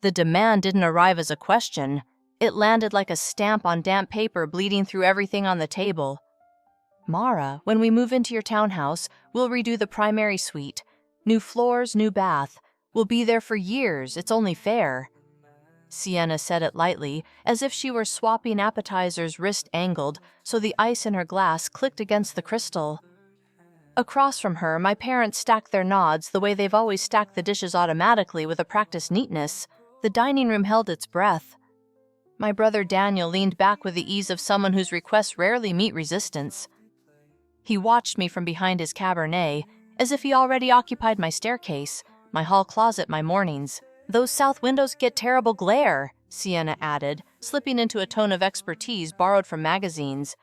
The demand didn't arrive as a question. It landed like a stamp on damp paper, bleeding through everything on the table. Mara, when we move into your townhouse, we'll redo the primary suite. New floors, new bath. We'll be there for years, it's only fair. Sienna said it lightly, as if she were swapping appetizers wrist-angled, so the ice in her glass clicked against the crystal. Across from her, my parents stacked their nods the way they've always stacked the dishes automatically with a practiced neatness. The dining room held its breath. My brother Daniel leaned back with the ease of someone whose requests rarely meet resistance. He watched me from behind his Cabernet, as if he already occupied my staircase, my hall closet, my mornings. Those south windows get terrible glare, Sienna added, slipping into a tone of expertise borrowed from magazines.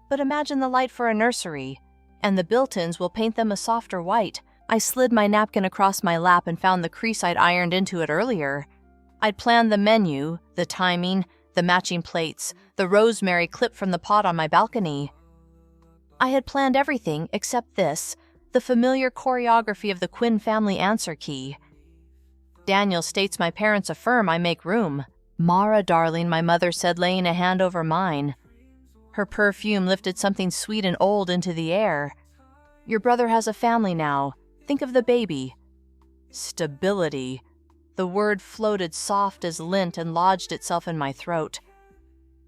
But imagine the light for a nursery, and the built-ins will paint them a softer white. I slid my napkin across my lap and found the crease I'd ironed into it earlier. I'd planned the menu, the timing, the matching plates, the rosemary clipped from the pot on my balcony. I had planned everything except this, the familiar choreography of the Quinn family answer key. Daniel states my parents affirm I make room. Mara, darling, my mother said, laying a hand over mine. Her perfume lifted something sweet and old into the air. Your brother has a family now. Think of the baby. Stability. The word floated soft as lint and lodged itself in my throat.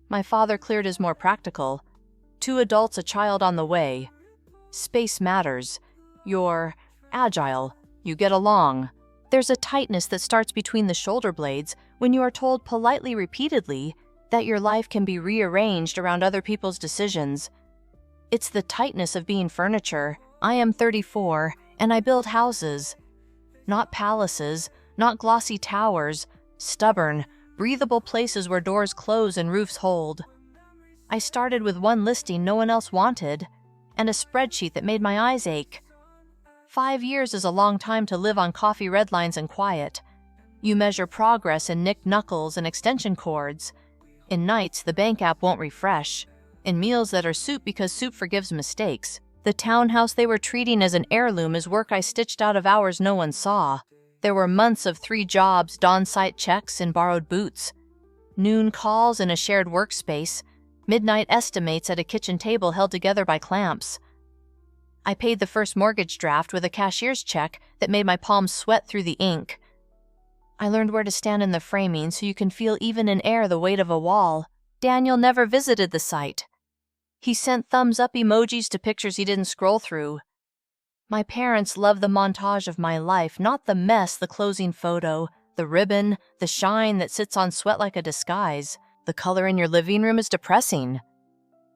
My father cleared as more practical. 2 adults, a child on the way. Space matters. You're agile. You get along. There's a tightness that starts between the shoulder blades when you are told politely repeatedly that your life can be rearranged around other people's decisions. It's the tightness of being furniture. I am 34, and I build houses. Not palaces, not glossy towers, stubborn, breathable places where doors close and roofs hold. I started with one listing no one else wanted, and a spreadsheet that made my eyes ache. 5 years is a long time to live on coffee red lines and quiet. You measure progress in nicked knuckles and extension cords. In nights, the bank app won't refresh. In meals that are soup because soup forgives mistakes. The townhouse they were treating as an heirloom is work I stitched out of hours no one saw. There were months of 3 jobs, dawn-site checks, and borrowed boots. Noon calls in a shared workspace. Midnight estimates at a kitchen table held together by clamps. I paid the first mortgage draft with a cashier's check that made my palms sweat through the ink. I learned where to stand in the framing so you can feel even in air the weight of a wall. Daniel never visited the site. He sent thumbs-up emojis to pictures he didn't scroll through. My parents love the montage of my life, not the mess, the closing photo, the ribbon, the shine that sits on sweat like a disguise. The color in your living room is depressing.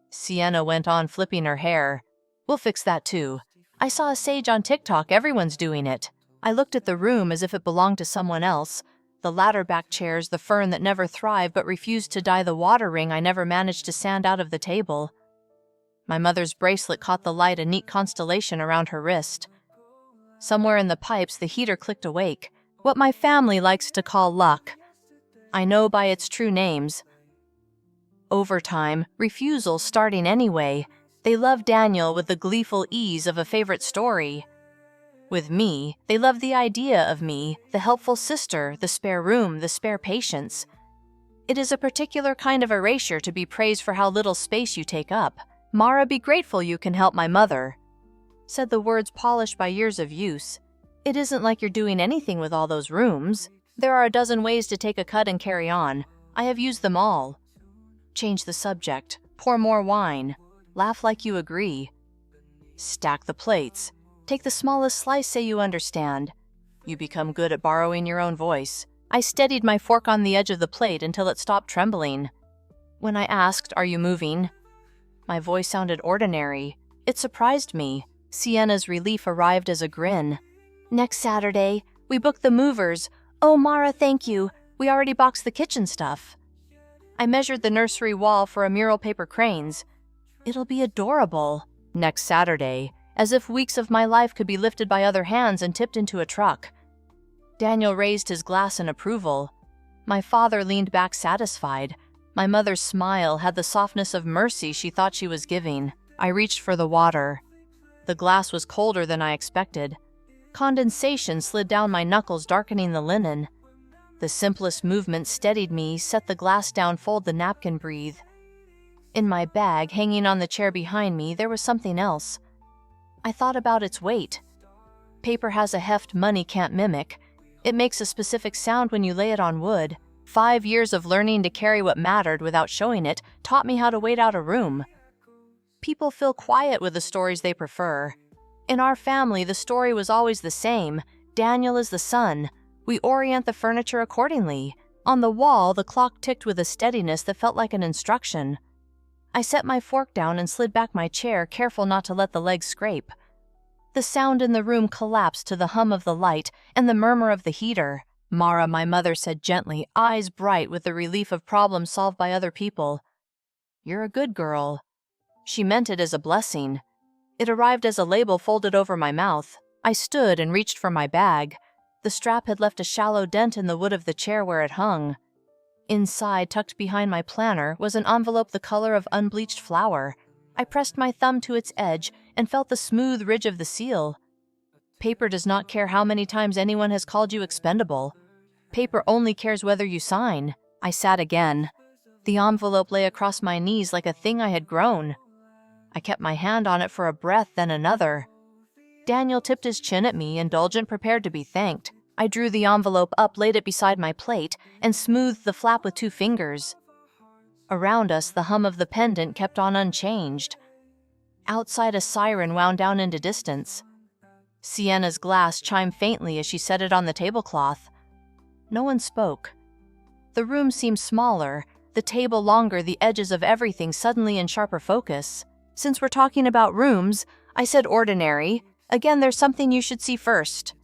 Sienna went on flipping her hair. We'll fix that too. I saw a sage on TikTok, everyone's doing it. I looked at the room as if it belonged to someone else. The ladder-back chairs, the fern that never thrived but refused to dye the water ring I never managed to sand out of the table. My mother's bracelet caught the light, a neat constellation around her wrist. Somewhere in the pipes, the heater clicked awake. What my family likes to call luck. I know by its true names. Overtime, refusal starting anyway. They love Daniel with the gleeful ease of a favorite story. With me, they love the idea of me, the helpful sister, the spare room, the spare patience. It is a particular kind of erasure to be praised for how little space you take up. Mara, be grateful you can help my mother. Said the words polished by years of use. It isn't like you're doing anything with all those rooms. There are a dozen ways to take a cut and carry on. I have used them all. Change the subject. Pour more wine. Laugh like you agree. Stack the plates. Take the smallest slice, say you understand. You become good at borrowing your own voice. I steadied my fork on the edge of the plate until it stopped trembling. When I asked, "Are you moving?" my voice sounded ordinary. It surprised me. Sienna's relief arrived as a grin. "Next Saturday. We booked the movers. Oh, Mara, thank you. We already boxed the kitchen stuff." I measured the nursery wall for a mural paper cranes. It'll be adorable. Next Saturday, as if weeks of my life could be lifted by other hands and tipped into a truck. Daniel raised his glass in approval. My father leaned back satisfied. My mother's smile had the softness of mercy she thought she was giving. I reached for the water. The glass was colder than I expected. Condensation slid down my knuckles, darkening the linen. The simplest movement steadied me, set the glass down, fold the napkin, breathe. In my bag, hanging on the chair behind me, there was something else. I thought about its weight. Paper has a heft money can't mimic. It makes a specific sound when you lay it on wood. 5 years of learning to carry what mattered without showing it taught me how to wait out a room. People feel quiet with the stories they prefer. In our family, the story was always the same. Daniel is the son. We orient the furniture accordingly. On the wall, the clock ticked with a steadiness that felt like an instruction. I set my fork down and slid back my chair, careful not to let the legs scrape. The sound in the room collapsed to the hum of the light and the murmur of the heater. "Mara," my mother said gently, eyes bright with the relief of problems solved by other people. "You're a good girl." She meant it as a blessing. It arrived as a label folded over my mouth. I stood and reached for my bag. The strap had left a shallow dent in the wood of the chair where it hung. Inside, tucked behind my planner, was an envelope the color of unbleached flour. I pressed my thumb to its edge and felt the smooth ridge of the seal. Paper does not care how many times anyone has called you expendable. Paper only cares whether you sign. I sat again. The envelope lay across my knees like a thing I had grown. I kept my hand on it for a breath, then another. Daniel tipped his chin at me, indulgent, prepared to be thanked. I drew the envelope up, laid it beside my plate, and smoothed the flap with 2 fingers. Around us, the hum of the pendant kept on unchanged. Outside, a siren wound down into distance. Sienna's glass chimed faintly as she set it on the tablecloth. No one spoke. The room seemed smaller, the table longer, the edges of everything suddenly in sharper focus. "Since we're talking about rooms," I said, ordinary, "again, there's something you should see first."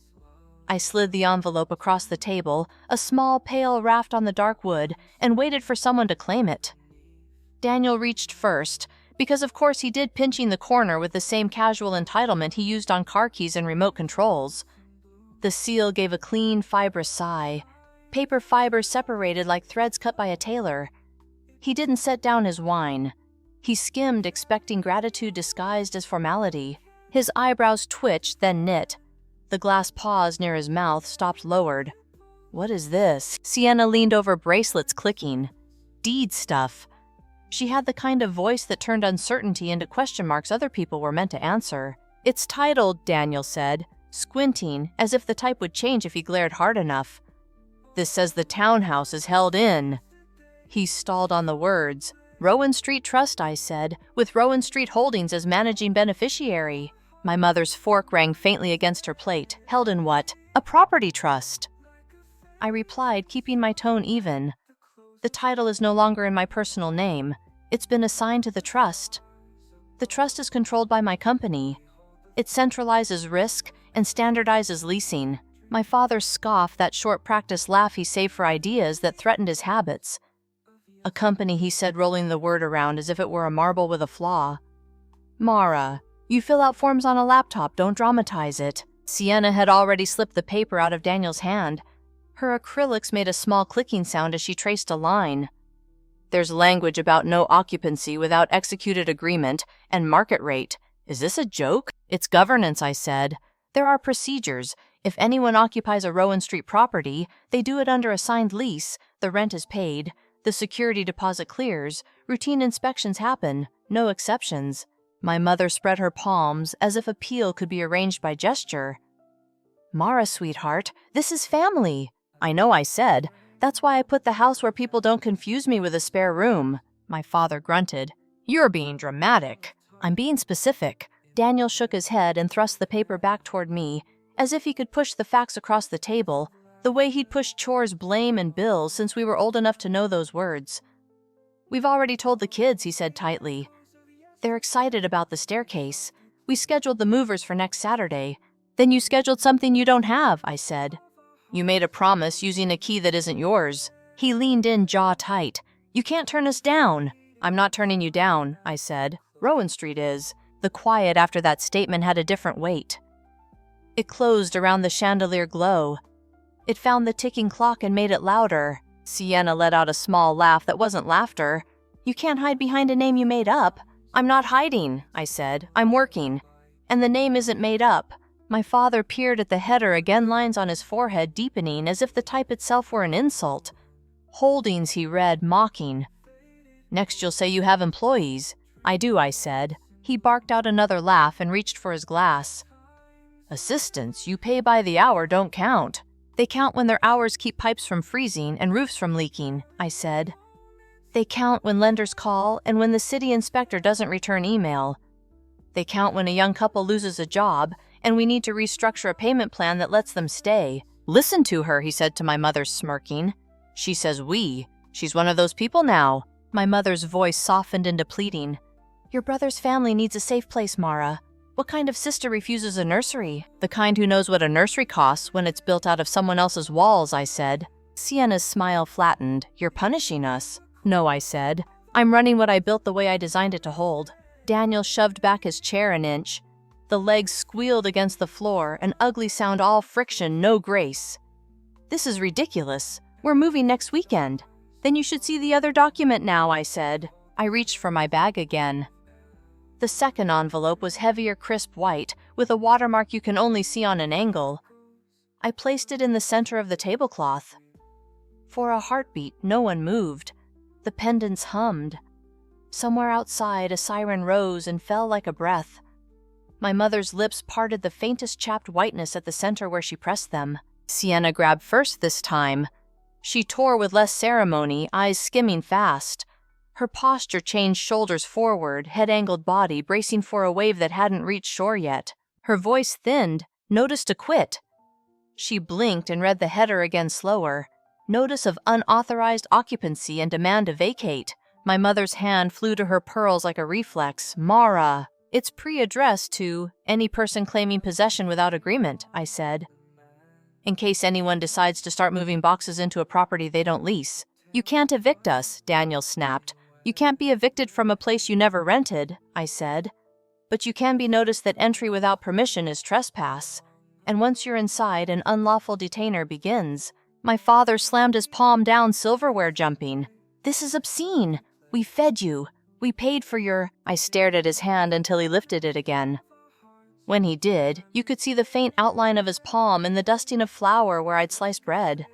I slid the envelope across the table, a small, pale raft on the dark wood, and waited for someone to claim it. Daniel reached first, because of course he did, pinching the corner with the same casual entitlement he used on car keys and remote controls. The seal gave a clean, fibrous sigh. Paper fibers separated like threads cut by a tailor. He didn't set down his wine. He skimmed, expecting gratitude disguised as formality. His eyebrows twitched, then knit. The glass paused near his mouth, stopped, lowered. "What is this?" Sienna leaned over, bracelets clicking. "Deed stuff." She had the kind of voice that turned uncertainty into question marks other people were meant to answer. "It's titled," Daniel said, squinting, as if the type would change if he glared hard enough. "This says the townhouse is held in." He stalled on the words. "Rowan Street Trust," I said, "with Rowan Street Holdings as managing beneficiary." My mother's fork rang faintly against her plate. "Held in what?" "A property trust." I replied, keeping my tone even. "The title is no longer in my personal name. It's been assigned to the trust. The trust is controlled by my company. It centralizes risk and standardizes leasing." My father scoffed, that short practice laugh he saved for ideas that threatened his habits. "A company," he said, rolling the word around as if it were a marble with a flaw. "Mara, you fill out forms on a laptop, don't dramatize it." Sienna had already slipped the paper out of Daniel's hand. Her acrylics made a small clicking sound as she traced a line. "There's language about no occupancy without executed agreement and market rate. Is this a joke?" "It's governance," I said. "There are procedures. If anyone occupies a Rowan Street property, they do it under a signed lease, the rent is paid, the security deposit clears, routine inspections happen, no exceptions." My mother spread her palms as if appeal could be arranged by gesture. "Mara, sweetheart, this is family." "I know," I said. "That's why I put the house where people don't confuse me with a spare room." My father grunted. "You're being dramatic." "I'm being specific." Daniel shook his head and thrust the paper back toward me, as if he could push the facts across the table, the way he'd pushed chores, blame, and bills since we were old enough to know those words. "We've already told the kids," he said tightly. "They're excited about the staircase. We scheduled the movers for next Saturday." "Then you scheduled something you don't have," I said. "You made a promise using a key that isn't yours." He leaned in, jaw tight. "You can't turn us down." "I'm not turning you down," I said. "Rowan Street is." The quiet after that statement had a different weight. It closed around the chandelier glow. It found the ticking clock and made it louder. Sienna let out a small laugh that wasn't laughter. "You can't hide behind a name you made up." "I'm not hiding," I said. "I'm working. And the name isn't made up." My father peered at the header, again lines on his forehead deepening as if the type itself were an insult. Holdings, he read, mocking. Next you'll say you have employees. I do, I said. He barked out another laugh and reached for his glass. Assistants you pay by the hour don't count. They count when their hours keep pipes from freezing and roofs from leaking, I said. They count when lenders call and when the city inspector doesn't return email. They count when a young couple loses a job and we need to restructure a payment plan that lets them stay. Listen to her, he said to my mother, smirking. She says we. She's one of those people now. My mother's voice softened into pleading. Your brother's family needs a safe place, Mara. What kind of sister refuses a nursery? The kind who knows what a nursery costs when it's built out of someone else's walls, I said. Sienna's smile flattened. You're punishing us. No, I said. I'm running what I built the way I designed it to hold. Daniel shoved back his chair an inch. The legs squealed against the floor, an ugly sound, all friction, no grace. This is ridiculous. We're moving next weekend. Then you should see the other document now, I said. I reached for my bag again. The second envelope was heavier, crisp white, with a watermark you can only see on an angle. I placed it in the center of the tablecloth. For a heartbeat, no one moved. The pendants hummed. Somewhere outside, a siren rose and fell like a breath. My mother's lips parted the faintest chapped whiteness at the center where she pressed them. Sienna grabbed first this time. She tore with less ceremony, eyes skimming fast. Her posture changed, shoulders forward, head-angled body bracing for a wave that hadn't reached shore yet. Her voice thinned. Notice to quit. She blinked and read the header again slower. Notice of unauthorized occupancy and demand to vacate. My mother's hand flew to her pearls like a reflex. Mara. It's pre-addressed to any person claiming possession without agreement, I said. In case anyone decides to start moving boxes into a property they don't lease. You can't evict us, Daniel snapped. You can't be evicted from a place you never rented, I said. But you can be noticed that entry without permission is trespass. And once you're inside, an unlawful detainer begins. My father slammed his palm down, silverware jumping. This is obscene. We fed you. We paid for your... I stared at his hand until he lifted it again. When he did, you could see the faint outline of his palm in the dusting of flour where I'd sliced bread.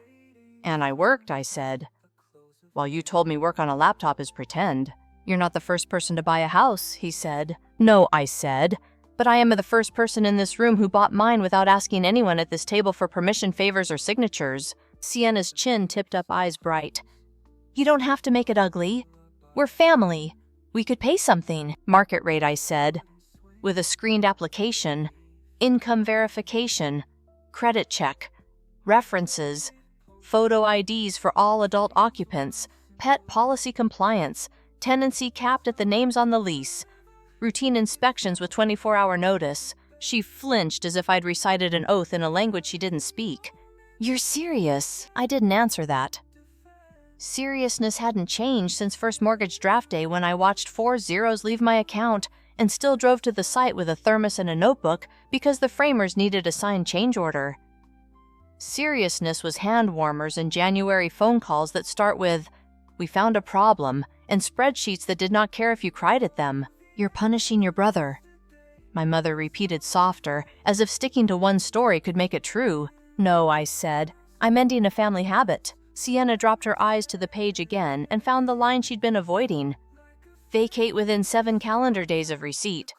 And I worked, I said. While you told me work on a laptop is pretend. You're not the first person to buy a house, he said. No, I said. But I am the first person in this room who bought mine without asking anyone at this table for permission, favors, or signatures. Sienna's chin tipped up, eyes bright. You don't have to make it ugly. We're family. We could pay something. Market rate, I said. With a screened application, income verification, credit check, references, photo IDs for all adult occupants, pet policy compliance, tenancy capped at the names on the lease, routine inspections with 24-hour notice. She flinched as if I'd recited an oath in a language she didn't speak. You're serious? I didn't answer that. Seriousness hadn't changed since first mortgage draft day when I watched 4 zeros leave my account and still drove to the site with a thermos and a notebook because the framers needed a signed change order. Seriousness was hand warmers and January phone calls that start with, "We found a problem," and spreadsheets that did not care if you cried at them. You're punishing your brother. My mother repeated softer, as if sticking to one story could make it true. No, I said. I'm ending a family habit. Sienna dropped her eyes to the page again and found the line she'd been avoiding. Vacate within 7 calendar days of receipt.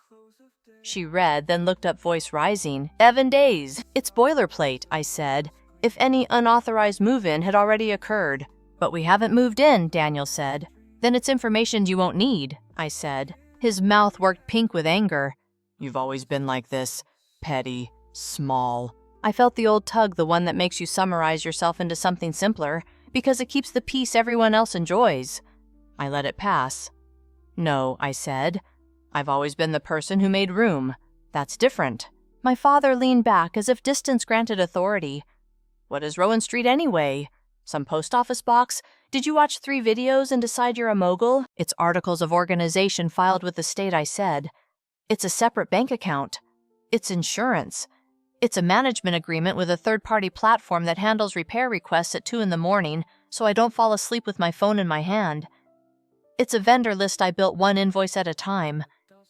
She read, then looked up, voice rising. 7 days. It's boilerplate, I said, if any unauthorized move-in had already occurred. But we haven't moved in, Daniel said. Then it's information you won't need, I said. His mouth worked pink with anger. You've always been like this. Petty. Small. I felt the old tug, the one that makes you summarize yourself into something simpler, because it keeps the peace everyone else enjoys. I let it pass. No, I said. I've always been the person who made room. That's different. My father leaned back as if distance granted authority. What is Rowan Street anyway? Some post office box? Did you watch 3 videos and decide you're a mogul? It's articles of organization filed with the state, I said. It's a separate bank account. It's insurance. It's a management agreement with a third-party platform that handles repair requests at 2 in the morning so I don't fall asleep with my phone in my hand. It's a vendor list I built 1 invoice at a time.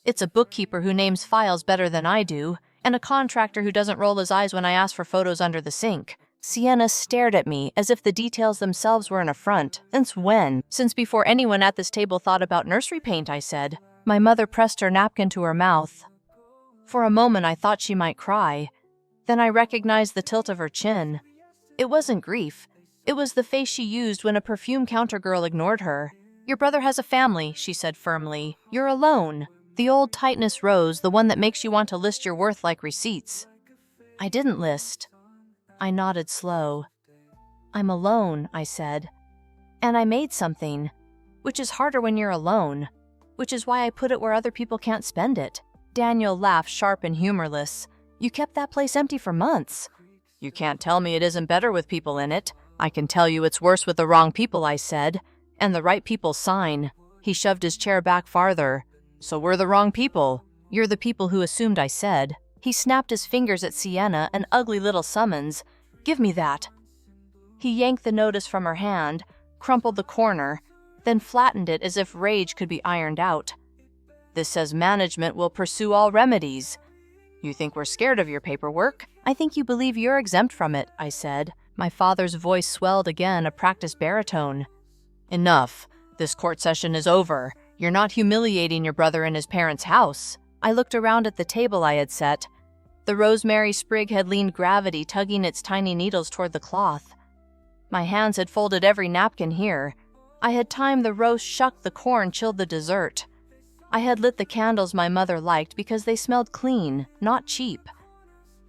It's a bookkeeper who names files better than I do. and a contractor who doesn't roll his eyes when I ask for photos under the sink. Sienna stared at me as if the details themselves were an affront. Since when? Since before anyone at this table thought about nursery paint, I said. My mother pressed her napkin to her mouth. For a moment I thought she might cry. Then I recognized the tilt of her chin. It wasn't grief. It was the face she used when a perfume counter girl ignored her. Your brother has a family, she said firmly. You're alone. The old tightness rose, the one that makes you want to list your worth like receipts. I didn't list. I nodded slow. I'm alone, I said. And I made something, which is harder when you're alone, which is why I put it where other people can't spend it. Daniel laughed, sharp and humorless. You kept that place empty for months. You can't tell me it isn't better with people in it. I can tell you it's worse with the wrong people, I said. And the right people sign. He shoved his chair back farther. So we're the wrong people. You're the people who assumed, I said. He snapped his fingers at Sienna, an ugly little summons. Give me that. He yanked the notice from her hand, crumpled the corner, then flattened it as if rage could be ironed out. This says management will pursue all remedies. You think we're scared of your paperwork? I think you believe you're exempt from it, I said. My father's voice swelled again, a practiced baritone. Enough. This court session is over. You're not humiliating your brother in his parents' house. I looked around at the table I had set. The rosemary sprig had leaned gravity, tugging its tiny needles toward the cloth. My hands had folded every napkin here. I had timed the roast, shucked the corn, chilled the dessert. I had lit the candles my mother liked because they smelled clean, not cheap.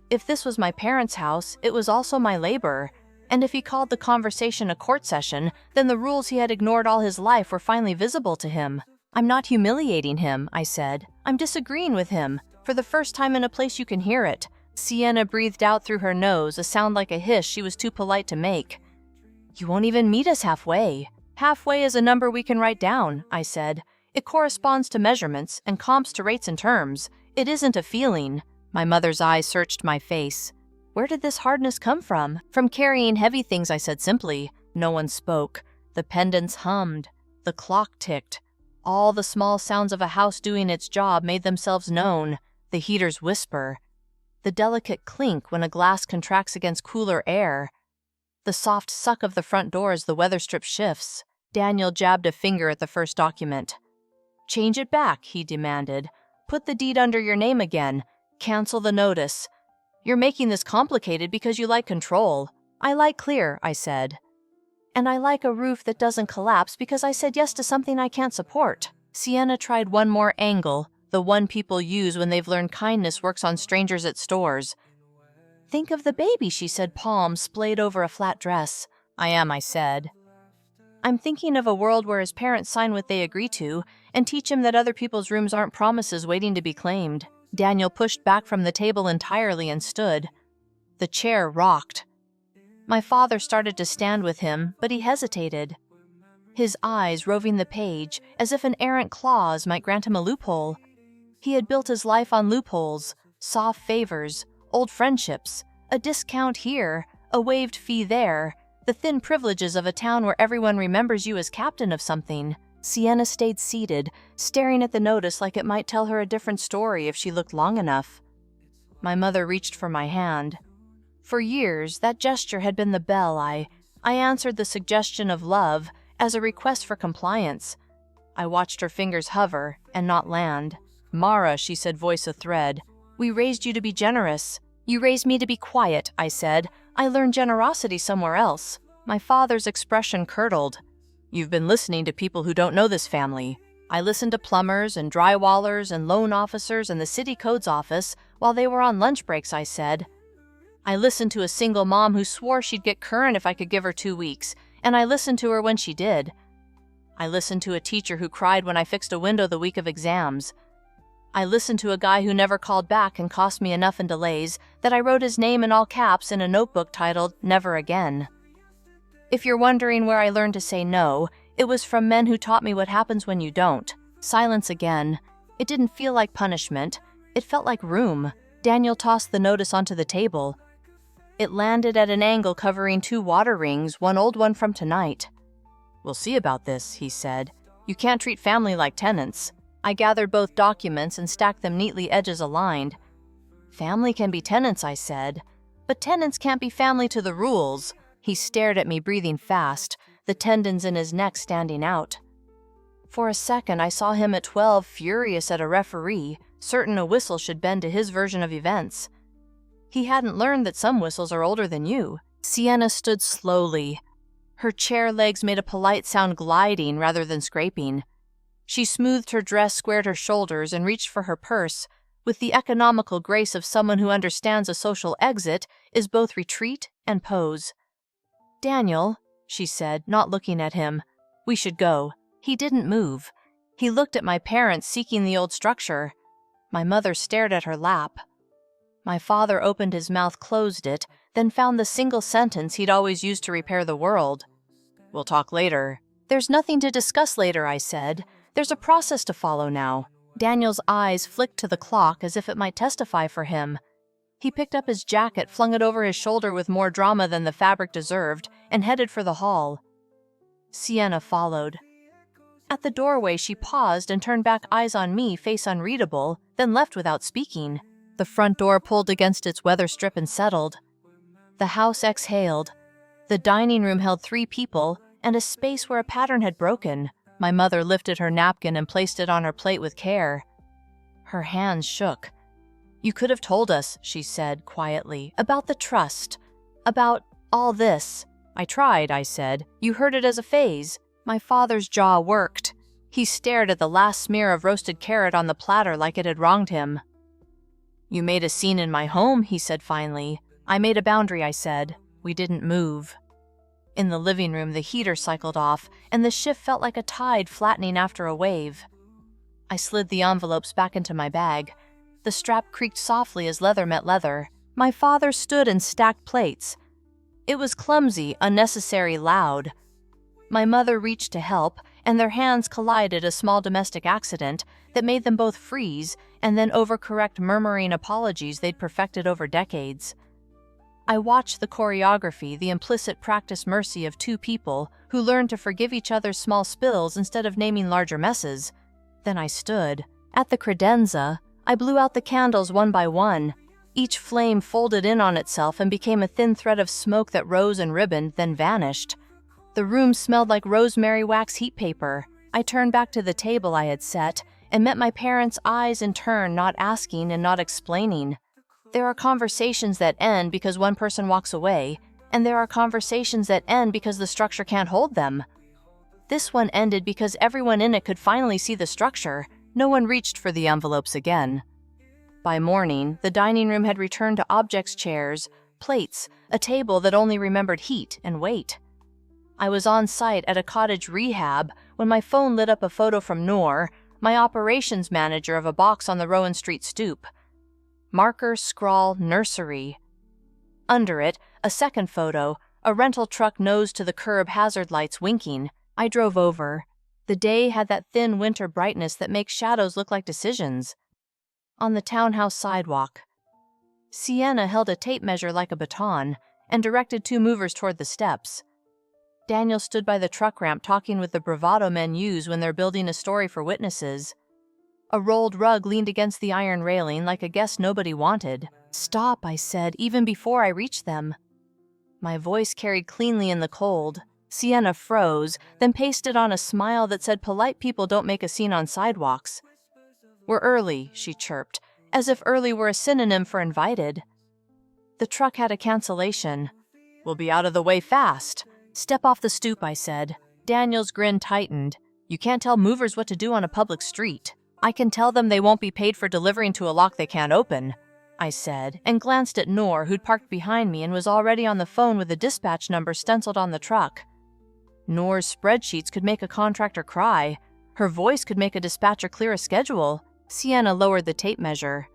If this was my parents' house, it was also my labor. And if he called the conversation a court session, then the rules he had ignored all his life were finally visible to him. I'm not humiliating him, I said. I'm disagreeing with him. For the first time in a place you can hear it. Sienna breathed out through her nose, a sound like a hiss she was too polite to make. You won't even meet us halfway. Halfway is a number we can write down, I said. It corresponds to measurements and comps to rates and terms. It isn't a feeling. My mother's eyes searched my face. Where did this hardness come from? From carrying heavy things, I said simply. No one spoke. The pendants hummed. The clock ticked. All the small sounds of a house doing its job made themselves known. The heater's whisper. The delicate clink when a glass contracts against cooler air. The soft suck of the front door as the weather strip shifts. Daniel jabbed a finger at the first document. Change it back, he demanded. Put the deed under your name again. Cancel the notice. You're making this complicated because you like control. I like clear, I said. And I like a roof that doesn't collapse because I said yes to something I can't support. Sienna tried one more angle, the one people use when they've learned kindness works on strangers at stores. Think of the baby, she said, palms splayed over a flat dress. I am, I said. I'm thinking of a world where his parents sign what they agree to and teach him that other people's rooms aren't promises waiting to be claimed. Daniel pushed back from the table entirely and stood. The chair rocked. My father started to stand with him, but he hesitated. His eyes roving the page, as if an errant clause might grant him a loophole. He had built his life on loopholes, soft favors, old friendships, a discount here, a waived fee there, the thin privileges of a town where everyone remembers you as captain of something. Sienna stayed seated, staring at the notice like it might tell her a different story if she looked long enough. My mother reached for my hand. For years, that gesture had been the bell I answered the suggestion of love as a request for compliance. I watched her fingers hover and not land. Mara, she said, voice athread. We raised you to be generous. You raised me to be quiet, I said. I learned generosity somewhere else. My father's expression curdled. You've been listening to people who don't know this family. I listened to plumbers and drywallers and loan officers and the city codes office while they were on lunch breaks, I said. I listened to a single mom who swore she'd get current if I could give her 2 weeks, and I listened to her when she did. I listened to a teacher who cried when I fixed a window the week of exams. I listened to a guy who never called back and cost me enough in delays that I wrote his name in all caps in a notebook titled Never Again. If you're wondering where I learned to say no, it was from men who taught me what happens when you don't. Silence again. It didn't feel like punishment. It felt like room. Daniel tossed the notice onto the table. It landed at an angle covering 2 water rings, one old one from tonight. We'll see about this, he said. You can't treat family like tenants. I gathered both documents and stacked them neatly, edges aligned. Family can be tenants, I said. But tenants can't be family to the rules. He stared at me, breathing fast, the tendons in his neck standing out. For a second, I saw him at 12, furious at a referee, certain a whistle should bend to his version of events. He hadn't learned that some whistles are older than you. Sienna stood slowly. Her chair legs made a polite sound, gliding rather than scraping. She smoothed her dress, squared her shoulders, and reached for her purse, with the economical grace of someone who understands a social exit is both retreat and pose. "Daniel," she said, not looking at him, "we should go." He didn't move. He looked at my parents, seeking the old structure. My mother stared at her lap. My father opened his mouth, closed it, then found the single sentence he'd always used to repair the world. "We'll talk later." "There's nothing to discuss later," I said. "There's a process to follow now." Daniel's eyes flicked to the clock as if it might testify for him. He picked up his jacket, flung it over his shoulder with more drama than the fabric deserved, and headed for the hall. Sienna followed. At the doorway, she paused and turned back, eyes on me, face unreadable, then left without speaking. The front door pulled against its weather strip and settled. The house exhaled. The dining room held 3 people and a space where a pattern had broken. My mother lifted her napkin and placed it on her plate with care. Her hands shook. "You could have told us," she said quietly, "about the trust, about all this." "I tried," I said. "You heard it as a phase." My father's jaw worked. He stared at the last smear of roasted carrot on the platter like it had wronged him. "You made a scene in my home," he said finally. "I made a boundary," I said. We didn't move. In the living room, the heater cycled off, and the shift felt like a tide flattening after a wave. I slid the envelopes back into my bag. The strap creaked softly as leather met leather. My father stood and stacked plates. It was clumsy, unnecessary, loud. My mother reached to help, and their hands collided, a small domestic accident that made them both freeze and then overcorrect murmuring apologies they'd perfected over decades. I watched the choreography, the implicit practice mercy of 2 people who learned to forgive each other's small spills instead of naming larger messes. Then I stood. At the credenza, I blew out the candles one by one. Each flame folded in on itself and became a thin thread of smoke that rose and ribboned, then vanished. The room smelled like rosemary wax heat paper. I turned back to the table I had set and met my parents' eyes in turn, not asking and not explaining. There are conversations that end because one person walks away, and there are conversations that end because the structure can't hold them. This one ended because everyone in it could finally see the structure. No one reached for the envelopes again. By morning, the dining room had returned to objects, chairs, plates, a table that only remembered heat and weight. I was on site at a cottage rehab when my phone lit up a photo from Noor, my operations manager of a box on the Rowan Street stoop. Marker, scrawl, nursery. Under it, a second photo, a rental truck nose to the curb, hazard lights winking. I drove over. The day had that thin winter brightness that makes shadows look like decisions. On the townhouse sidewalk, Sienna held a tape measure like a baton and directed 2 movers toward the steps. Daniel stood by the truck ramp talking with the bravado men use when they're building a story for witnesses. A rolled rug leaned against the iron railing like a guest nobody wanted. "Stop," I said, even before I reached them. My voice carried cleanly in the cold. Sienna froze, then pasted on a smile that said polite people don't make a scene on sidewalks. "We're early," she chirped, as if early were a synonym for invited. The truck had a cancellation. "We'll be out of the way fast." "Step off the stoop," I said. Daniel's grin tightened. "You can't tell movers what to do on a public street." "I can tell them they won't be paid for delivering to a lock they can't open," I said, and glanced at Noor, who'd parked behind me and was already on the phone with the dispatch number stenciled on the truck. Noor's spreadsheets could make a contractor cry. Her voice could make a dispatcher clear a schedule. Sienna lowered the tape measure.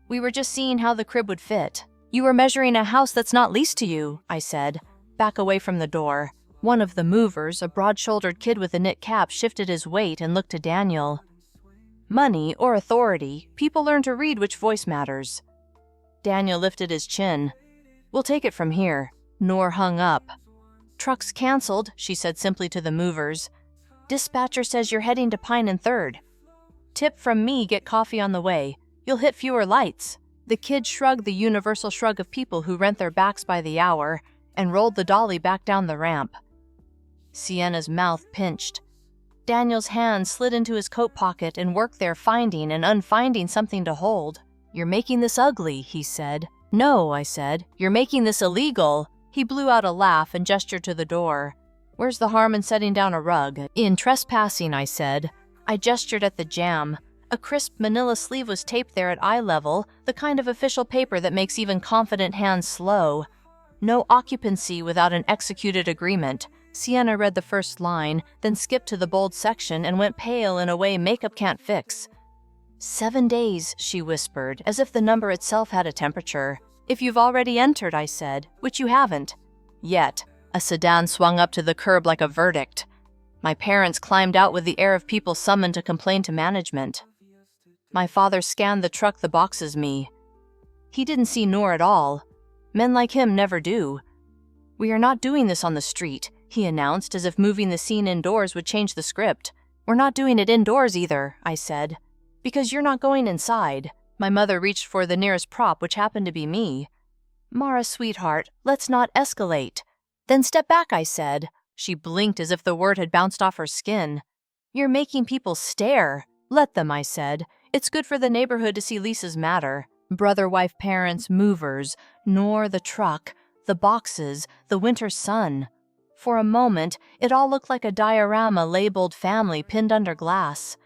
"We were just seeing how the crib would fit." "You were measuring a house that's not leased to you," I said, back away from the door. One of the movers, a broad-shouldered kid with a knit cap, shifted his weight and looked to Daniel. Money or authority, people learn to read which voice matters. Daniel lifted his chin. "We'll take it from here." Noor hung up. "Truck's canceled," she said simply to the movers. "Dispatcher says you're heading to Pine and 3rd. Tip from me, get coffee on the way. You'll hit fewer lights." The kid shrugged the universal shrug of people who rent their backs by the hour and rolled the dolly back down the ramp. Sienna's mouth pinched. Daniel's hand slid into his coat pocket and worked there, finding and unfinding something to hold. "You're making this ugly," he said. "No," I said. "You're making this illegal." He blew out a laugh and gestured to the door. "Where's the harm in setting down a rug?" "In trespassing," I said. I gestured at the jam. A crisp manila sleeve was taped there at eye level, the kind of official paper that makes even confident hands slow. "No occupancy without an executed agreement." Sienna read the first line, then skipped to the bold section and went pale in a way makeup can't fix. 7 days, she whispered, as if the number itself had a temperature. "If you've already entered," I said, "which you haven't." "Yet." A sedan swung up to the curb like a verdict. My parents climbed out with the air of people summoned to complain to management. My father scanned the truck the boxes me. He didn't see Noor at all. Men like him never do. "We are not doing this on the street," he announced, as if moving the scene indoors would change the script. "We're not doing it indoors either," I said. "Because you're not going inside." My mother reached for the nearest prop, which happened to be me. "Mara, sweetheart, let's not escalate." "Then step back," I said. She blinked as if the word had bounced off her skin. "You're making people stare." "Let them," I said. "It's good for the neighborhood to see Lisa's matter. Brother, wife, parents, movers, Noor, the truck, the boxes, the winter sun." For a moment, it all looked like a diorama labeled family pinned under glass.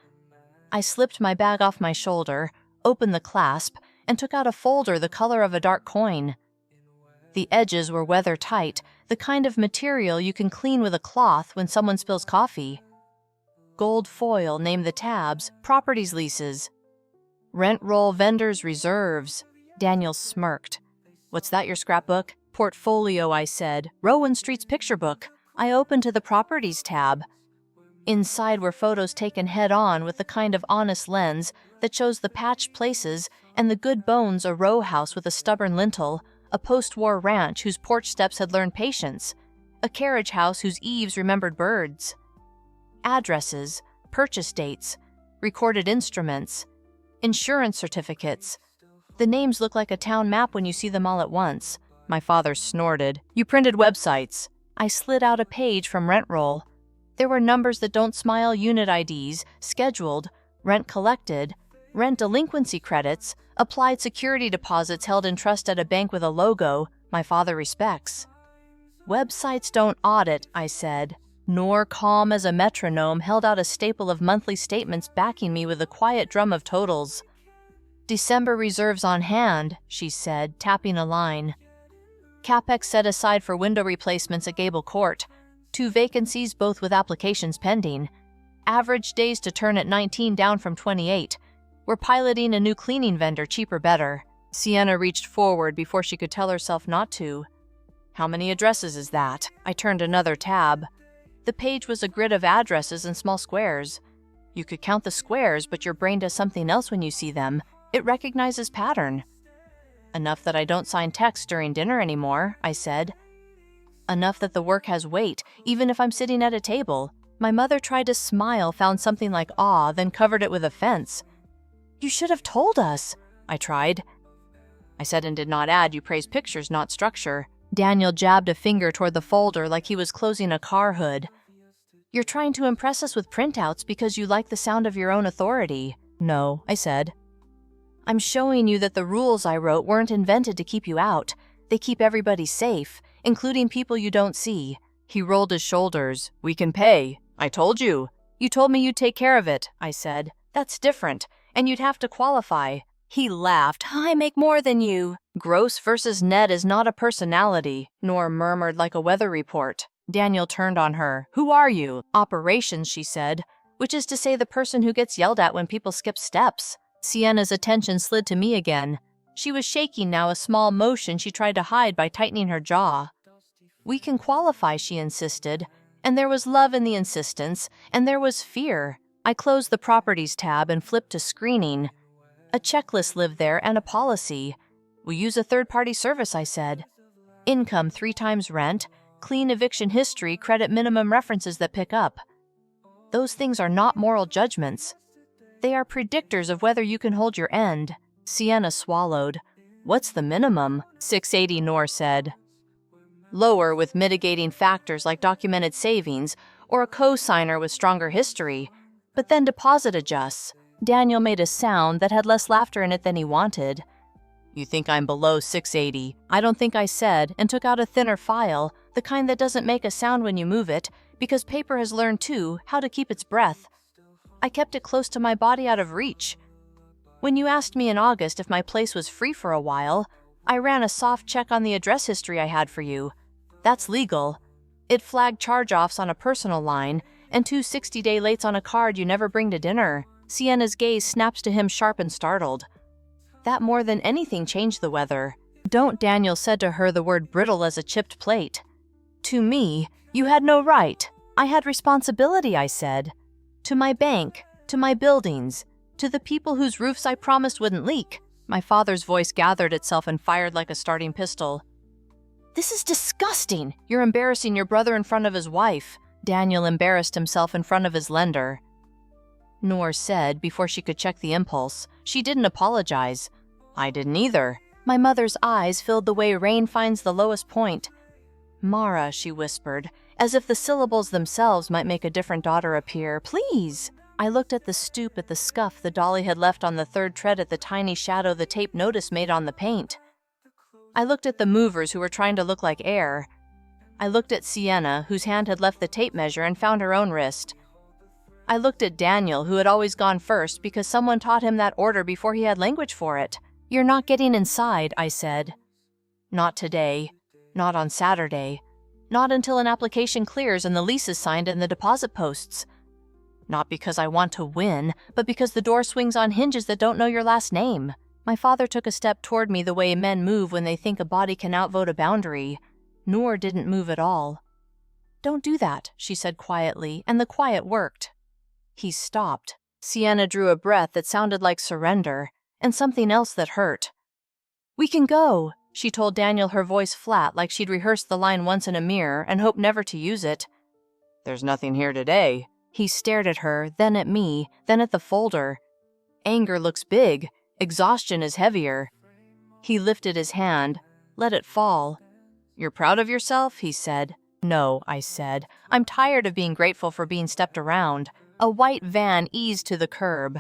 I slipped my bag off my shoulder, opened the clasp, and took out a folder the color of a dark coin. The edges were weather tight, the kind of material you can clean with a cloth when someone spills coffee. Gold foil named the tabs, properties leases. Rent roll vendors reserves. Daniel smirked. "What's that, your scrapbook?" "Portfolio," I said. "Rowan Street's picture book." I opened to the properties tab. Inside were photos taken head-on with the kind of honest lens that shows the patched places and the good bones, a row house with a stubborn lintel, a post-war ranch whose porch steps had learned patience, a carriage house whose eaves remembered birds. Addresses, purchase dates, recorded instruments, insurance certificates. The names look like a town map when you see them all at once. My father snorted. "You printed websites." I slid out a page from rent roll. There were numbers that don't smile, unit IDs, scheduled, rent collected, rent delinquency credits, applied security deposits held in trust at a bank with a logo my father respects. "Websites don't audit," I said. Noor, calm as a metronome, held out a staple of monthly statements backing me with a quiet drum of totals. "December reserves on hand," she said, tapping a line. "CapEx set aside for window replacements at Gable Court. 2 vacancies, both with applications pending. Average days to turn at 19, down from 28. We're piloting a new cleaning vendor, cheaper better." Sienna reached forward before she could tell herself not to. "How many addresses is that?" I turned another tab. The page was a grid of addresses in small squares. You could count the squares, but your brain does something else when you see them. It recognizes pattern. "Enough that I don't sign texts during dinner anymore," I said. "Enough that the work has weight, even if I'm sitting at a table." My mother tried to smile, found something like awe, then covered it with offense. "You should have told us," I tried. "I said and did not add, you praise pictures, not structure." Daniel jabbed a finger toward the folder like he was closing a car hood. "You're trying to impress us with printouts because you like the sound of your own authority." "No," I said. "I'm showing you that the rules I wrote weren't invented to keep you out. They keep everybody safe, including people you don't see." He rolled his shoulders. "We can pay. I told you." "You told me you'd take care of it," I said. "That's different, and you'd have to qualify." He laughed. "I make more than you." "Gross versus net is not a personality," Noor murmured like a weather report. Daniel turned on her. "Who are you?" "Operations," she said, which is to say the person who gets yelled at when people skip steps. Sienna's attention slid to me again. She was shaking now, a small motion she tried to hide by tightening her jaw. "We can qualify," she insisted, and there was love in the insistence, and there was fear. I closed the properties tab and flipped to screening. A checklist lived there and a policy. "We use a third-party service," I said. "Income 3 times rent, clean eviction history, credit minimum references that pick up." Those things are not moral judgments. They are predictors of whether you can hold your end. Sienna swallowed. What's the minimum? 680, Noor said. Lower with mitigating factors like documented savings or a co-signer with stronger history. But then deposit adjusts. Daniel made a sound that had less laughter in it than he wanted. You think I'm below 680? I don't think I said, and took out a thinner file, the kind that doesn't make a sound when you move it, because paper has learned, too, how to keep its breath. I kept it close to my body out of reach. When you asked me in August if my place was free for a while, I ran a soft check on the address history I had for you. That's legal. It flagged charge-offs on a personal line and 2 60-day lates on a card you never bring to dinner. Sienna's gaze snaps to him sharp and startled. That more than anything changed the weather. Don't, Daniel said to her the word brittle as a chipped plate. To me, you had no right. I had responsibility, I said. To my bank, to my buildings, to the people whose roofs I promised wouldn't leak. My father's voice gathered itself and fired like a starting pistol. This is disgusting. You're embarrassing your brother in front of his wife. Daniel embarrassed himself in front of his lender. Noor said, before she could check the impulse, she didn't apologize. I didn't either. My mother's eyes filled the way rain finds the lowest point. Mara, she whispered, as if the syllables themselves might make a different daughter appear. Please. I looked at the stoop at the scuff the dolly had left on the third tread at the tiny shadow the tape notice made on the paint. I looked at the movers who were trying to look like air. I looked at Sienna, whose hand had left the tape measure and found her own wrist. I looked at Daniel, who had always gone first because someone taught him that order before he had language for it. You're not getting inside, I said. Not today. Not on Saturday. Not until an application clears and the lease is signed and the deposit posts. Not because I want to win, but because the door swings on hinges that don't know your last name. My father took a step toward me the way men move when they think a body can outvote a boundary. Noor didn't move at all. Don't do that, she said quietly, and the quiet worked. He stopped. Sienna drew a breath that sounded like surrender, and something else that hurt. We can go, she told Daniel, her voice flat like she'd rehearsed the line once in a mirror and hoped never to use it. There's nothing here today. He stared at her, then at me, then at the folder. Anger looks big. Exhaustion is heavier. He lifted his hand, let it fall. You're proud of yourself? He said. No, I said. I'm tired of being grateful for being stepped around. A white van eased to the curb.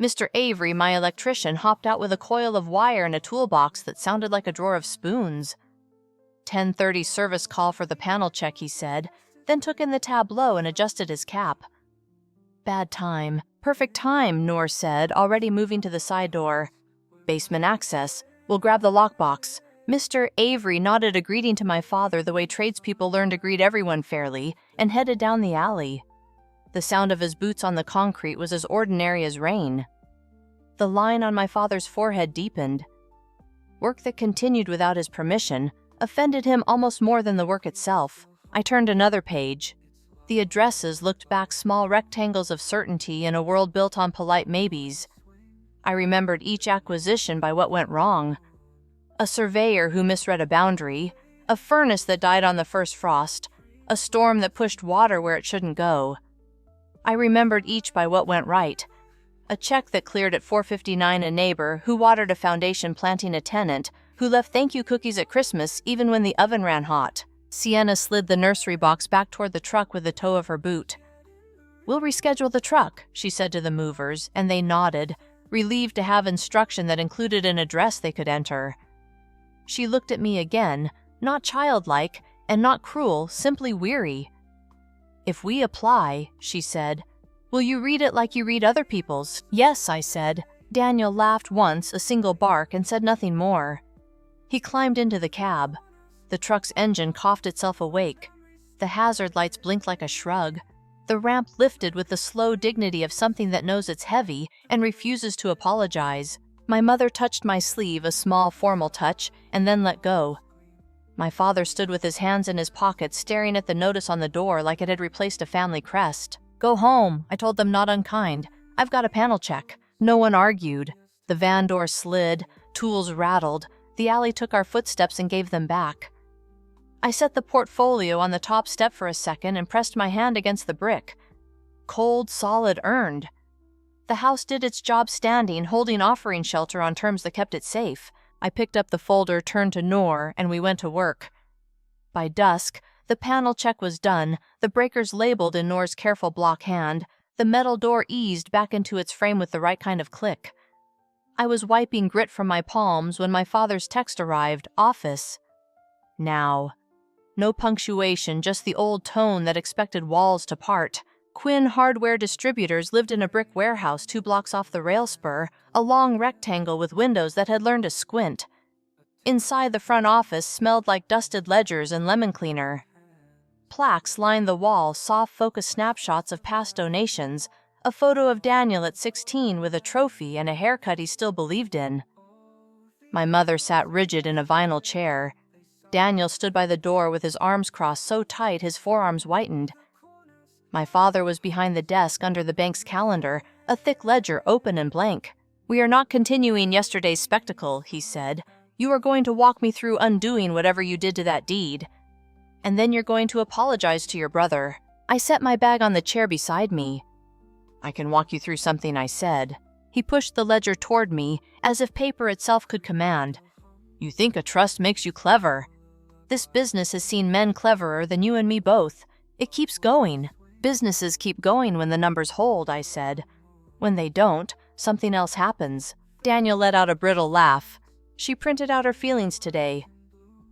Mr. Avery, my electrician, hopped out with a coil of wire and a toolbox that sounded like a drawer of spoons. 10:30 service call for the panel check, he said, then took in the tableau and adjusted his cap. Bad time. Perfect time, Noor said, already moving to the side door. Basement access. We'll grab the lockbox. Mr. Avery nodded a greeting to my father the way tradespeople learn to greet everyone fairly, and headed down the alley. The sound of his boots on the concrete was as ordinary as rain. The line on my father's forehead deepened. Work that continued without his permission offended him almost more than the work itself. I turned another page. The addresses looked back small rectangles of certainty in a world built on polite maybes. I remembered each acquisition by what went wrong. A surveyor who misread a boundary, a furnace that died on the first frost, a storm that pushed water where it shouldn't go. I remembered each by what went right. A check that cleared at 4:59, a neighbor who watered a foundation planting a tenant, who left thank you cookies at Christmas even when the oven ran hot. Sienna slid the nursery box back toward the truck with the toe of her boot. We'll reschedule the truck, she said to the movers, and they nodded, relieved to have instruction that included an address they could enter. She looked at me again, not childlike and not cruel, simply weary. If we apply, she said, will you read it like you read other people's? Yes, I said. Daniel laughed once, a single bark, and said nothing more. He climbed into the cab. The truck's engine coughed itself awake. The hazard lights blinked like a shrug. The ramp lifted with the slow dignity of something that knows it's heavy and refuses to apologize. My mother touched my sleeve, a small, formal touch, and then let go. My father stood with his hands in his pockets, staring at the notice on the door like it had replaced a family crest. Go home, I told them, not unkind. I've got a panel check. No one argued. The van door slid, tools rattled. The alley took our footsteps and gave them back. I set the portfolio on the top step for a second and pressed my hand against the brick. Cold, solid, earned. The house did its job standing, holding offering shelter on terms that kept it safe. I picked up the folder, turned to Noor, and we went to work. By dusk, the panel check was done, the breakers labeled in Noor's careful block hand, the metal door eased back into its frame with the right kind of click. I was wiping grit from my palms when my father's text arrived, office. Now. No punctuation, just the old tone that expected walls to part. Quinn Hardware Distributors lived in a brick warehouse 2 blocks off the rail spur, a long rectangle with windows that had learned to squint. Inside, the front office smelled like dusted ledgers and lemon cleaner. Plaques lined the wall, soft focus snapshots of past donations, a photo of Daniel at 16 with a trophy and a haircut he still believed in. My mother sat rigid in a vinyl chair. Daniel stood by the door with his arms crossed so tight his forearms whitened. My father was behind the desk under the bank's calendar, a thick ledger open and blank. "We are not continuing yesterday's spectacle," he said. "You are going to walk me through undoing whatever you did to that deed. And then you're going to apologize to your brother." I set my bag on the chair beside me. "I can walk you through something I said." He pushed the ledger toward me, as if paper itself could command. "You think a trust makes you clever. This business has seen men cleverer than you and me both. It keeps going. Businesses keep going when the numbers hold," I said. "When they don't, something else happens." Daniel let out a brittle laugh. "She printed out her feelings today.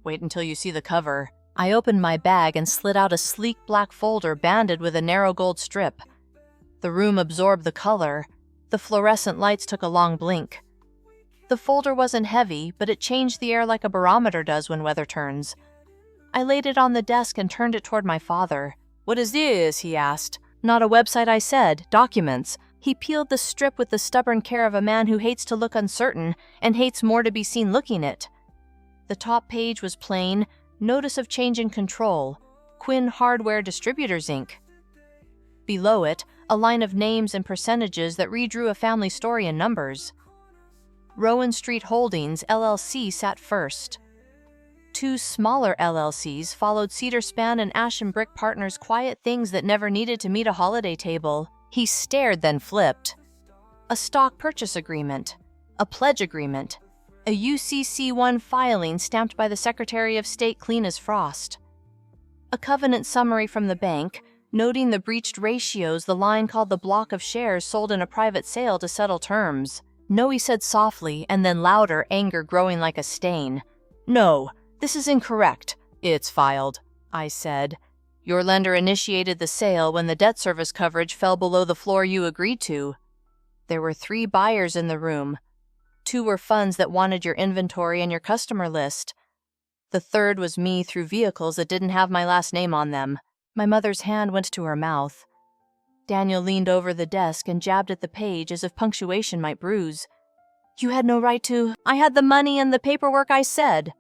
Wait until you see the cover." I opened my bag and slid out a sleek black folder banded with a narrow gold strip. The room absorbed the color. The fluorescent lights took a long blink. The folder wasn't heavy, but it changed the air like a barometer does when weather turns. I laid it on the desk and turned it toward my father. "What is this?" he asked. "Not a website," I said. "Documents." He peeled the strip with the stubborn care of a man who hates to look uncertain and hates more to be seen looking it. The top page was plain, notice of change in control, Quinn Hardware Distributors, Inc. Below it, a line of names and percentages that redrew a family story in numbers. Rowan Street Holdings, LLC sat first. 2 smaller LLCs followed Cedar Span and Ashen Brick Partners, quiet things that never needed to meet a holiday table. He stared, then flipped. A stock purchase agreement, a pledge agreement, a UCC-1 filing stamped by the Secretary of State clean as frost. A covenant summary from the bank, noting the breached ratios, the line called the block of shares sold in a private sale to settle terms. "No," he said softly, and then louder, anger growing like a stain. "No, this is incorrect." "It's filed," I said. "Your lender initiated the sale when the debt service coverage fell below the floor you agreed to. There were 3 buyers in the room. 2 were funds that wanted your inventory and your customer list. The 3rd was me through vehicles that didn't have my last name on them." My mother's hand went to her mouth. Daniel leaned over the desk and jabbed at the page as if punctuation might bruise. "You had no right to—" "I had the money and the paperwork," I said.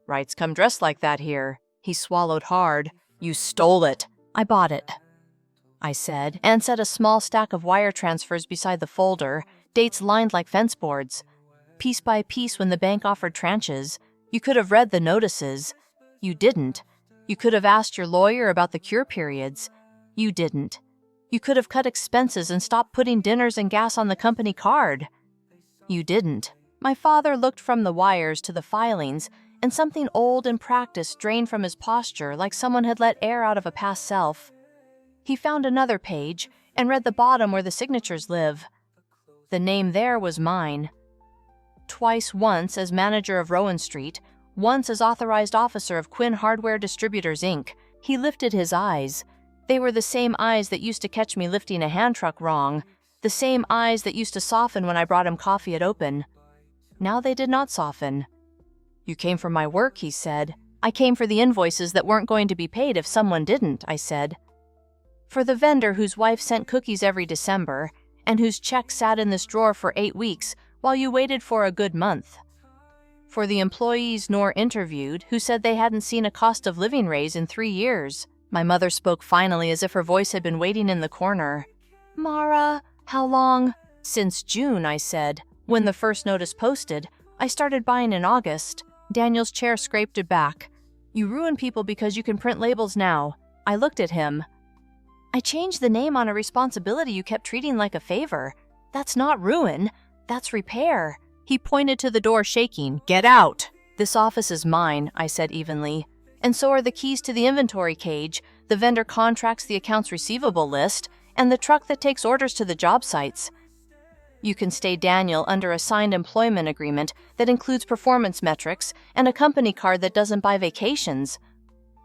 "Rights come dressed like that here." He swallowed hard. "You stole it." "I bought it," I said, and set a small stack of wire transfers beside the folder, dates lined like fence boards. Piece by piece, when the bank offered tranches, you could have read the notices. You didn't. You could have asked your lawyer about the cure periods. You didn't. You could have cut expenses and stopped putting dinners and gas on the company card. You didn't. My father looked from the wires to the filings, and something old and practiced drained from his posture like someone had let air out of a past self. He found another page and read the bottom where the signatures live. The name there was mine. Twice, once as manager of Rowan Street, once as authorized officer of Quinn Hardware Distributors, Inc. He lifted his eyes. They were the same eyes that used to catch me lifting a hand truck wrong, the same eyes that used to soften when I brought him coffee at open. Now they did not soften. "You came for my work," he said. "I came for the invoices that weren't going to be paid if someone didn't," I said. "For the vendor whose wife sent cookies every December, and whose check sat in this drawer for 8 weeks while you waited for a good month. For the employees Noor interviewed who said they hadn't seen a cost of living raise in 3 years. My mother spoke finally as if her voice had been waiting in the corner. "Mara, how long?" "Since June," I said. "When the first notice posted, I started buying in August." Daniel's chair scraped it back. "You ruin people because you can print labels now." I looked at him. "I changed the name on a responsibility you kept treating like a favor. That's not ruin. That's repair." He pointed to the door, shaking. "Get out!" "This office is mine," I said evenly. "And so are the keys to the inventory cage, the vendor contracts, the accounts receivable list, and the truck that takes orders to the job sites. You can stay Daniel under a signed employment agreement that includes performance metrics and a company card that doesn't buy vacations.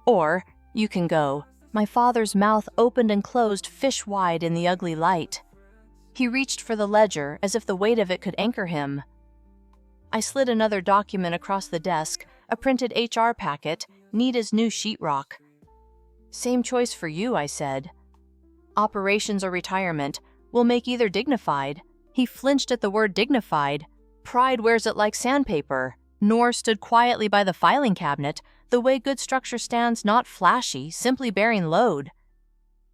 Or you can go." My father's mouth opened and closed fish-wide in the ugly light. He reached for the ledger as if the weight of it could anchor him. I slid another document across the desk, a printed HR packet, neat as new sheetrock. "Same choice for you," I said. "Operations or retirement. We'll make either dignified." He flinched at the word dignified. "Pride wears it like sandpaper." Noor stood quietly by the filing cabinet, the way good structure stands, not flashy, simply bearing load.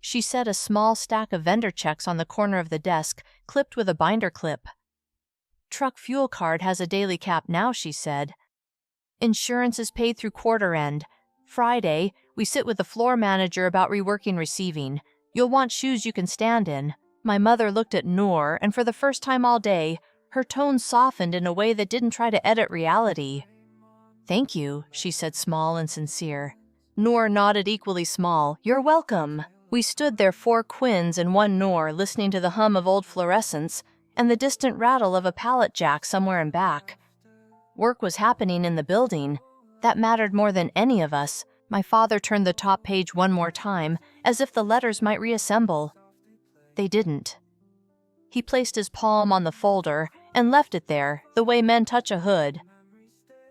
She set a small stack of vendor checks on the corner of the desk, clipped with a binder clip. "Truck fuel card has a daily cap now," she said. "Insurance is paid through quarter end. Friday, we sit with the floor manager about reworking receiving. You'll want shoes you can stand in." My mother looked at Noor, and for the first time all day, her tone softened in a way that didn't try to edit reality. "Thank you," she said, small and sincere. Noor nodded, equally small. "You're welcome." We stood there, 4 Quins and 1 Noor, listening to the hum of old fluorescents and the distant rattle of a pallet jack somewhere in back. Work was happening in the building. That mattered more than any of us. My father turned the top page one more time, as if the letters might reassemble. They didn't. He placed his palm on the folder and left it there, the way men touch a hood.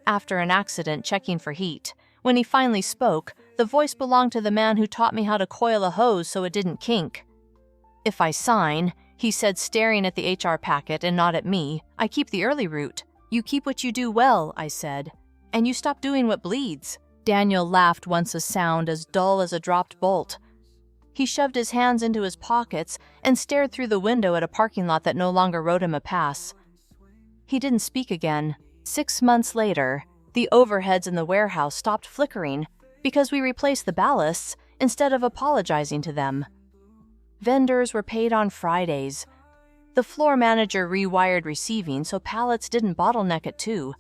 After an accident checking for heat, when he finally spoke, the voice belonged to the man who taught me how to coil a hose so it didn't kink. "If I sign," he said, staring at the HR packet and not at me, "I keep the early route." "You keep what you do well," I said, "and you stop doing what bleeds." Daniel laughed once, a sound as dull as a dropped bolt. He shoved his hands into his pockets and stared through the window at a parking lot that no longer wrote him a pass. He didn't speak again. 6 months later, the overheads in the warehouse stopped flickering because we replaced the ballasts instead of apologizing to them. Vendors were paid on Fridays. The floor manager rewired receiving so pallets didn't bottleneck it too.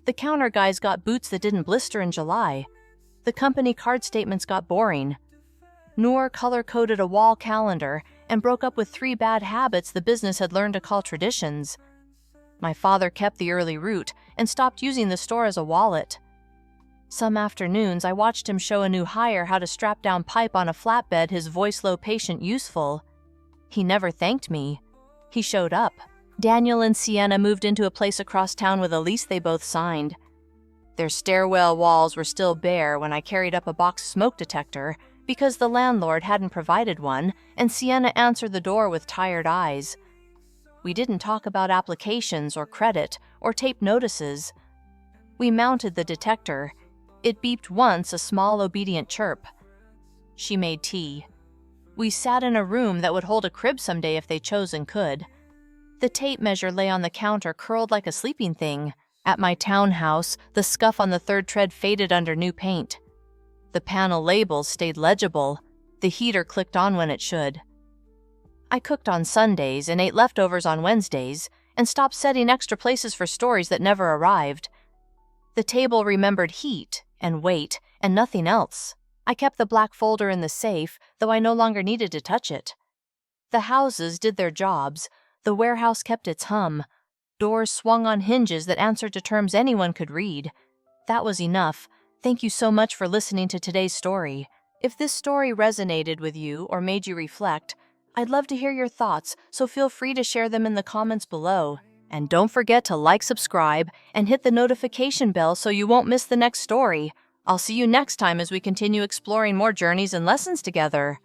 The counter guys got boots that didn't blister in July. The company card statements got boring. Noor color-coded a wall calendar and broke up with 3 bad habits the business had learned to call traditions. My father kept the early route and stopped using the store as a wallet. Some afternoons, I watched him show a new hire how to strap down pipe on a flatbed, his voice low, patient, useful. He never thanked me. He showed up. Daniel and Sienna moved into a place across town with a lease they both signed. Their stairwell walls were still bare when I carried up a box smoke detector because the landlord hadn't provided one, and Sienna answered the door with tired eyes. We didn't talk about applications or credit or tape notices. We mounted the detector. It beeped once, a small, obedient chirp. She made tea. We sat in a room that would hold a crib someday if they chose and could. The tape measure lay on the counter, curled like a sleeping thing. At my townhouse, the scuff on the 3rd tread faded under new paint. The panel labels stayed legible. The heater clicked on when it should. I cooked on Sundays and ate leftovers on Wednesdays and stopped setting extra places for stories that never arrived. The table remembered heat and weight and nothing else. I kept the black folder in the safe, though I no longer needed to touch it. The houses did their jobs. The warehouse kept its hum. Doors swung on hinges that answered to terms anyone could read. That was enough. Thank you so much for listening to today's story. If this story resonated with you or made you reflect, I'd love to hear your thoughts, so feel free to share them in the comments below. And don't forget to like, subscribe, and hit the notification bell so you won't miss the next story. I'll see you next time as we continue exploring more journeys and lessons together.